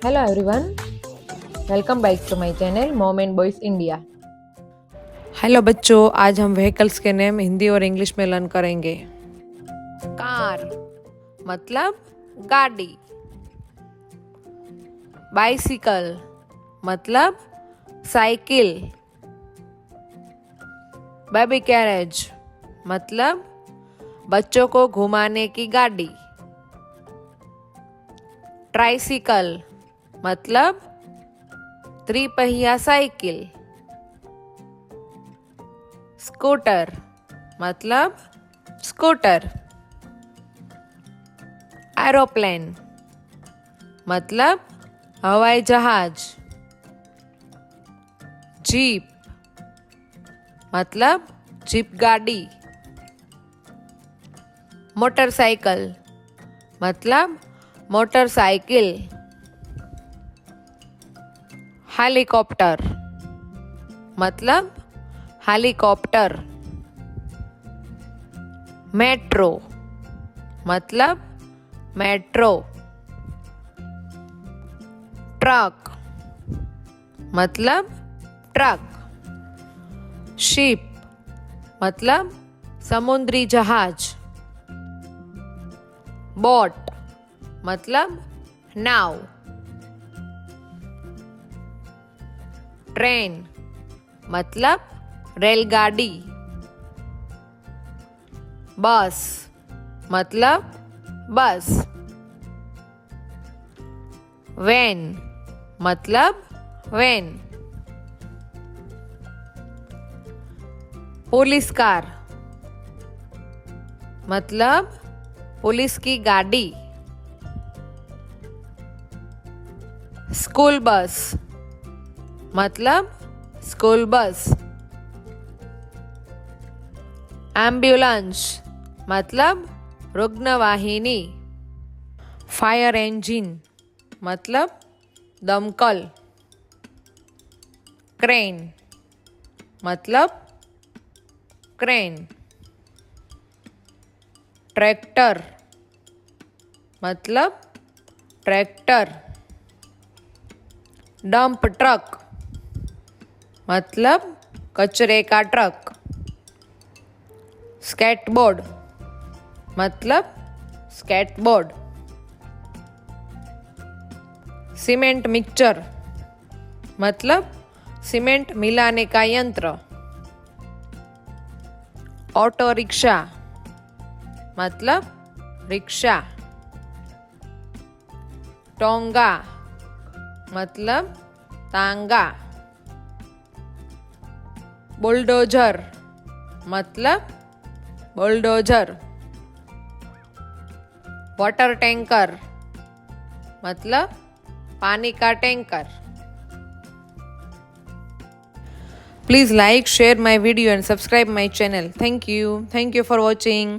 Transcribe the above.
Hello everyone, welcome back to my channel mom and boys India. Hello बच्चों, आज हम vehicles के name Hindi और इंग्लिश में लर्न करेंगे। कार मतलब गाड़ी। बाइसिकल मतलब साइकिल। बेबी कैरेज मतलब बच्चों को घुमाने की गाड़ी। ट्राइसिकल मतलब त्रिपहिया साइकिल। स्कूटर मतलब स्कूटर। एरोप्लेन मतलब हवाई जहाज। जीप मतलब जीप गाड़ी। मोटरसाइकिल मतलब मोटरसाइकिल। हेलीकॉप्टर मतलब हेलीकॉप्टर। मेट्रो मतलब मेट्रो। ट्रक मतलब ट्रक। शिप मतलब समुद्री जहाज। बोट मतलब नाव। ट्रेन मतलब रेलगाड़ी। बस मतलब बस। वैन मतलब वैन। पुलिस कार मतलब पुलिस की गाड़ी। स्कूल बस मतलब स्कूल बस। एम्बुलेंस मतलब रुग्णवाहिनी। फायर इंजन मतलब दमकल। क्रेन मतलब क्रेन। ट्रैक्टर मतलब ट्रैक्टर। डंप ट्रक मतलब कचरे का ट्रक। स्केटबोर्ड मतलब स्केटबोर्ड। सीमेंट मिक्सचर मतलब सीमेंट मिलाने का यंत्र। ऑटो रिक्शा मतलब रिक्शा। टोंगा मतलब तांगा। बुलडोजर मतलब बुलडोजर। वाटर टैंकर मतलब पानी का tanker. Please like, share my video and subscribe my channel. Thank you for watching.